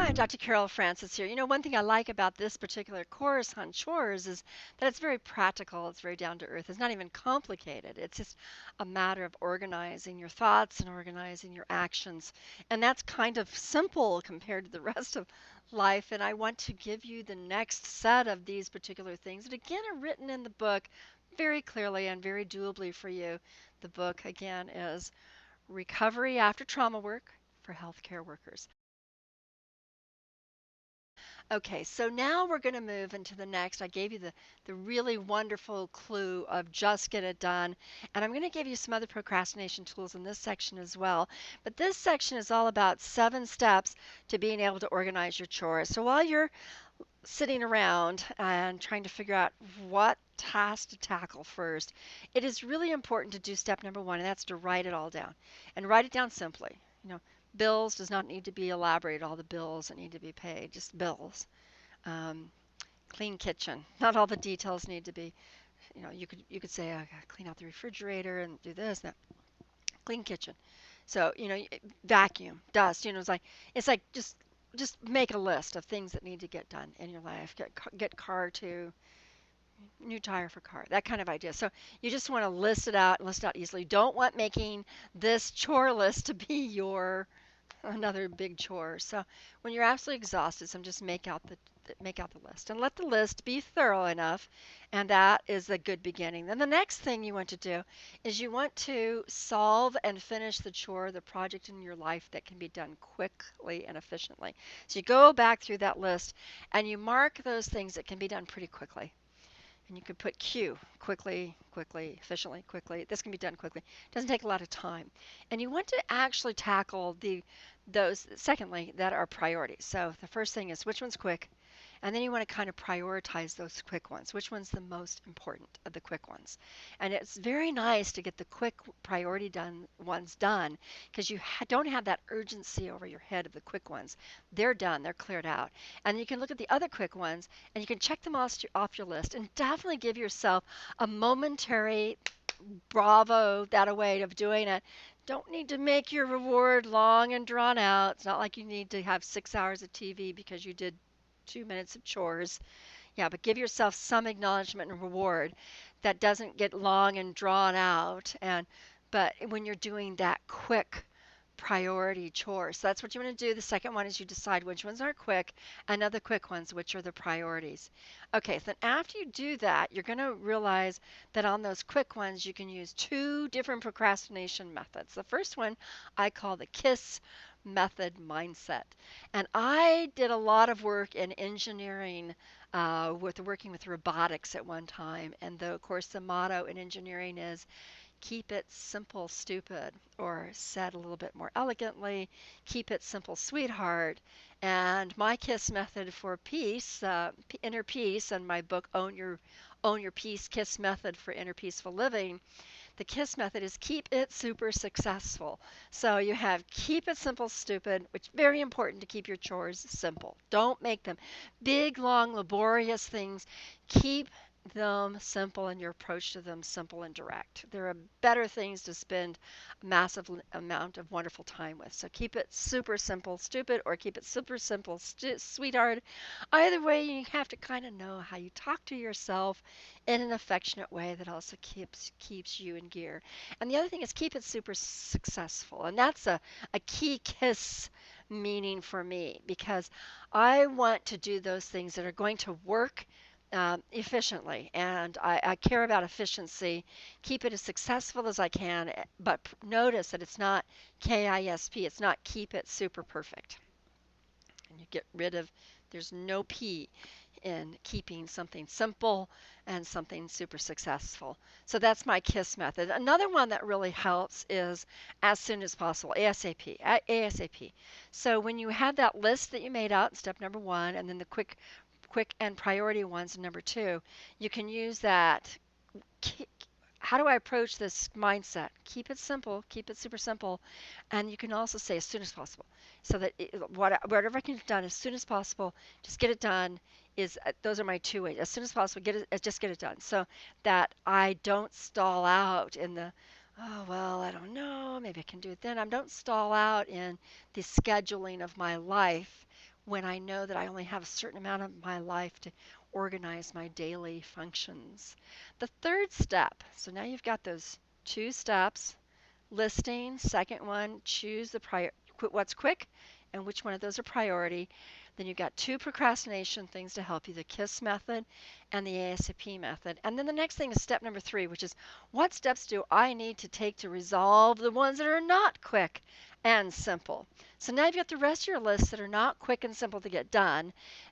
Hi, Dr. Carol Francis here. One thing I like about this particular course on chores is that it's very practical, it's very down to earth. It's not even complicated. It's just a matter of organizing your thoughts and organizing your actions. And that's kind of simple compared to the rest of life. And I want to give you the next set of these particular things that, again, are written in the book very clearly and very doably for you. The book, again, is Recovery After Trauma Work for Healthcare Workers. Okay, so now we're going to move into the next. I gave you the really wonderful clue of just get it done. And I'm going to give you some other procrastination tools in this section as well. But this section is all about 7 steps to being able to organize your chores. So while you're sitting around and trying to figure out what task to tackle first, it is really important to do step number 1, and that's to write it all down. And write it down simply. You know, bills does not need to be elaborate, all the bills that need to be paid, just bills. Um, Clean kitchen. Not all the details need to be, you could say, I gotta clean out the refrigerator and do this, that. Clean kitchen. So, vacuum, dust, it's like just make a list of things that need to get done in your life. Get car to new tire for car, that kind of idea. So you just want to list it out easily. Don't want making this chore list to be your another big chore. So when you're absolutely exhausted, just make out the list and let the list be thorough enough, and that is a good beginning. Then the next thing you want to do is you want to solve and finish the chore, the project in your life that can be done quickly and efficiently. So you go back through that list and you mark those things that can be done pretty quickly. And you could put Q, quickly, quickly, efficiently, quickly. This can be done quickly. It doesn't take a lot of time. And you want to actually tackle those, secondly, that are priorities. So the first thing is which one's quick, and then you want to kind of prioritize those quick ones. Which one's the most important of the quick ones? And it's very nice to get the quick priority ones done because you don't have that urgency over your head of the quick ones. They're done, they're cleared out. And you can look at the other quick ones and you can check them off your list and definitely give yourself a momentary bravo that a way of doing it. Don't need to make your reward long and drawn out. It's not like you need to have 6 hours of TV because you did 2 minutes of chores. Yeah, but give yourself some acknowledgement and reward that doesn't get long and drawn out. But when you're doing that quick priority chore, so that's what you want to do. The second one is you decide which ones are quick, and other quick ones, which are the priorities. Okay, so then after you do that, you're going to realize that on those quick ones, you can use 2 different procrastination methods. The first one I call the KISS method mindset. And I did a lot of work in engineering with working with robotics at one time. And of course, the motto in engineering is keep it simple, stupid, or said a little bit more elegantly, keep it simple, sweetheart. And my KISS method for peace, inner peace, and my book Own Your Peace, KISS method for inner peaceful living. The KISS method is keep it super successful. So you have keep it simple, stupid, which is very important to keep your chores simple. Don't make them big, long, laborious things. Keep them simple and your approach to them simple and direct. There are better things to spend a massive amount of wonderful time with. So keep it super simple, stupid, or keep it super simple, sweetheart. Either way, you have to kind of know how you talk to yourself in an affectionate way that also keeps you in gear. And the other thing is keep it super successful. And that's a key KISS meaning for me because I want to do those things that are going to work efficiently. And I care about efficiency, keep it as successful as I can, but notice that it's not KISP, it's not keep it super perfect. And you get rid of, there's no P in keeping something simple and something super successful. So that's my KISS method. Another one that really helps is as soon as possible, ASAP, ASAP. So when you have that list that you made out, step number 1, and then the quick and priority ones, number 2, you can use that. How do I approach this mindset? Keep it simple, keep it super simple, and you can also say as soon as possible, so that whatever I can get done as soon as possible, just get it done. Those are my 2 ways. As soon as possible, just get it done, so that I don't stall out in the oh well, I don't know, maybe I can do it then. I don't stall out in the scheduling of my life when I know that I only have a certain amount of my life to organize my daily functions. The third step, so now you've got those two steps: listing. Second one, choose what's quick and which one of those are priority. Then you've got two procrastination things to help you: the KISS method and the ASAP method. And then the next thing is step number 3, which is, what steps do I need to take to resolve the ones that are not quick and simple? So now you've got the rest of your list that are not quick and simple to get done,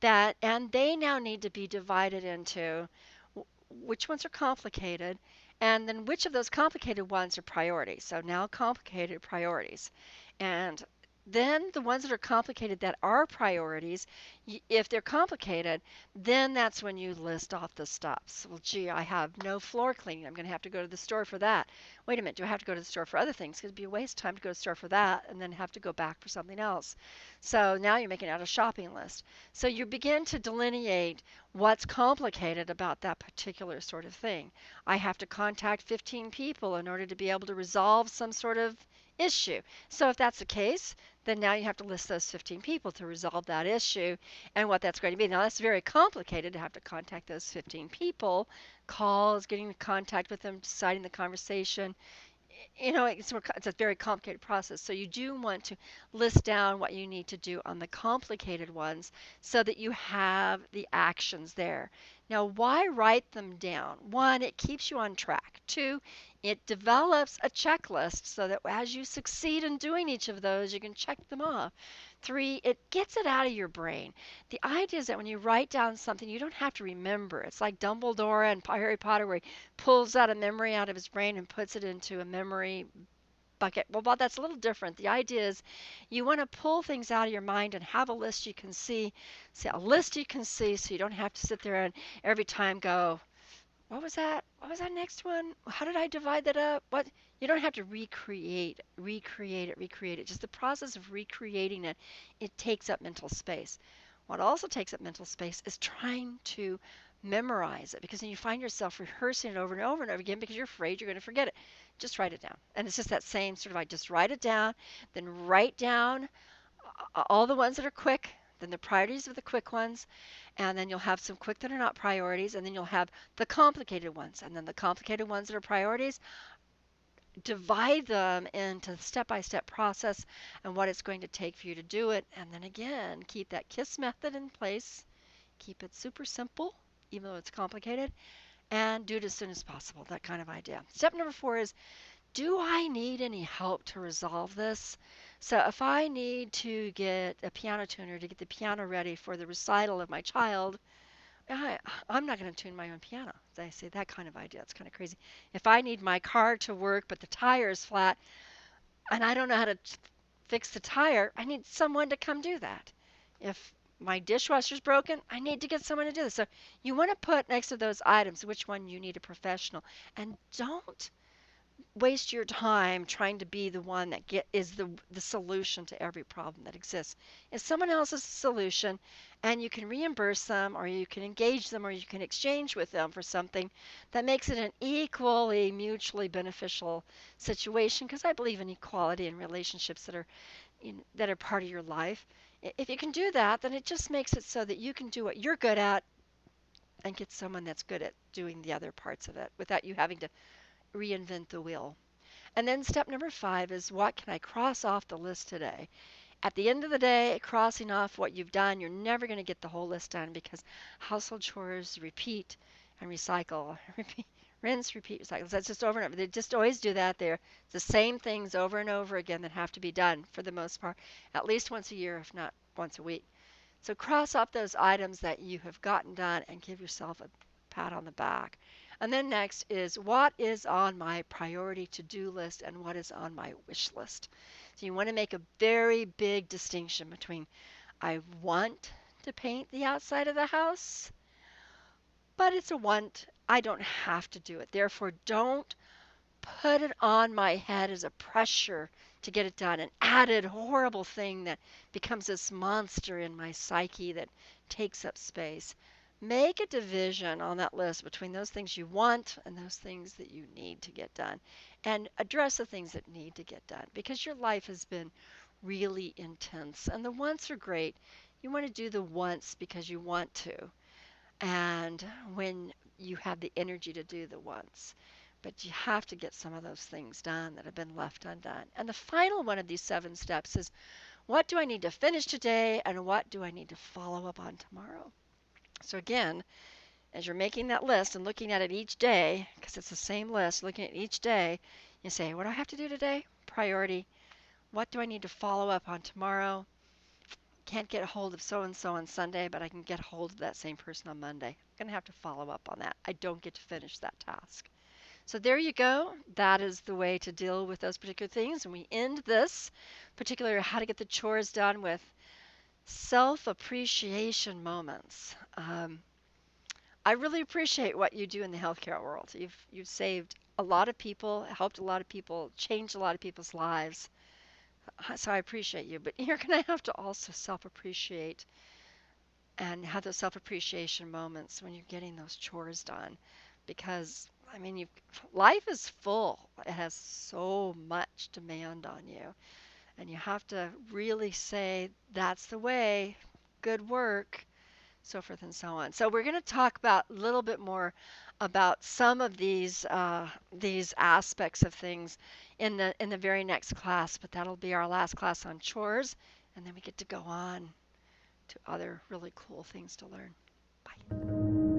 and they now need to be divided into which ones are complicated, and then which of those complicated ones are priorities. So now complicated priorities. And then the ones that are complicated that are priorities, if they're complicated, then that's when you list off the stops. Well, gee, I have no floor cleaning. I'm going to have to go to the store for that. Wait a minute, do I have to go to the store for other things? Because it'd be a waste of time to go to the store for that and then have to go back for something else. So now you're making out a shopping list. So you begin to delineate what's complicated about that particular sort of thing. I have to contact 15 people in order to be able to resolve some sort of issue. So if that's the case, then now you have to list those 15 people to resolve that issue and what that's going to be. Now that's very complicated to have to contact those 15 people, calls, getting in contact with them, deciding the conversation. It's a very complicated process. So you do want to list down what you need to do on the complicated ones so that you have the actions there. Now, why write them down? One, it keeps you on track. Two, it develops a checklist so that as you succeed in doing each of those, you can check them off. Three, it gets it out of your brain. The idea is that when you write down something, you don't have to remember. It's like Dumbledore and Harry Potter, where he pulls out a memory out of his brain and puts it into a memory bucket. Well, that's a little different. The idea is you want to pull things out of your mind and have a list you can see. See, a list you can see, so you don't have to sit there and every time go, what was that? What was that next one? How did I divide that up? What? You don't have to recreate it. Just the process of recreating it, it takes up mental space. What also takes up mental space is trying to memorize it, because then you find yourself rehearsing it over and over and over again because you're afraid you're going to forget it. Just write it down. And it's just that same sort of, I just write it down, then write down all the ones that are quick, then the priorities of the quick ones, and then you'll have some quick that are not priorities, and then you'll have the complicated ones, and then the complicated ones that are priorities. Divide them into the step-by-step process and what it's going to take for you to do it, and then again, keep that KISS method in place. Keep it super simple, even though it's complicated, and do it as soon as possible, that kind of idea. Step number 4 is, do I need any help to resolve this? So if I need to get a piano tuner to get the piano ready for the recital of my child, I, I'm not going to tune my own piano. I say that kind of idea. It's kind of crazy. If I need my car to work, but the tire is flat, and I don't know how to fix the tire, I need someone to come do that. If my dishwasher's broken, I need to get someone to do this. So you want to put next to those items which one you need a professional. And don't waste your time trying to be the one that is the solution to every problem that exists. If someone else's solution, and you can reimburse them, or you can engage them, or you can exchange with them for something that makes it an equally mutually beneficial situation, because I believe in equality in relationships that are part of your life. If you can do that, then it just makes it so that you can do what you're good at and get someone that's good at doing the other parts of it without you having to reinvent the wheel. And then step number 5 is, what can I cross off the list today? At the end of the day, crossing off what you've done, you're never going to get the whole list done, because household chores repeat and recycle. Repeat, rinse, repeat, recycle. That's just over and over. They just always do that. They're the same things over and over again that have to be done for the most part, at least once a year, if not once a week. So cross off those items that you have gotten done and give yourself a pat on the back. And then next is, what is on my priority to-do list and what is on my wish list. So you want to make a very big distinction between, I want to paint the outside of the house, but it's a want. I don't have to do it. Therefore, don't put it on my head as a pressure to get it done, an added horrible thing that becomes this monster in my psyche that takes up space. Make a division on that list between those things you want and those things that you need to get done, and address the things that need to get done, because your life has been really intense, and the wants are great. You want to do the once because you want to, and when you have the energy to do the once. But you have to get some of those things done that have been left undone. And the final one of these 7 steps is, what do I need to finish today and what do I need to follow up on tomorrow? So again, as you're making that list and looking at it each day, because it's the same list, looking at each day, you say, what do I have to do today? Priority. What do I need to follow up on tomorrow? Can't get a hold of so and so on Sunday, but I can get a hold of that same person on Monday. I'm going to have to follow up on that. I don't get to finish that task. So there you go. That is the way to deal with those particular things. And we end this particular how to get the chores done with self-appreciation moments. I really appreciate what you do in the healthcare world. You've saved a lot of people, helped a lot of people, changed a lot of people's lives. So I appreciate you. But you're going to have to also self-appreciate and have those self-appreciation moments when you're getting those chores done, because I mean, life is full. It has so much demand on you, and you have to really say that's the way. Good work, so forth and so on. So we're going to talk about a little bit more about some of these aspects of things in the very next class, but that'll be our last class on chores, and then we get to go on to other really cool things to learn. Bye.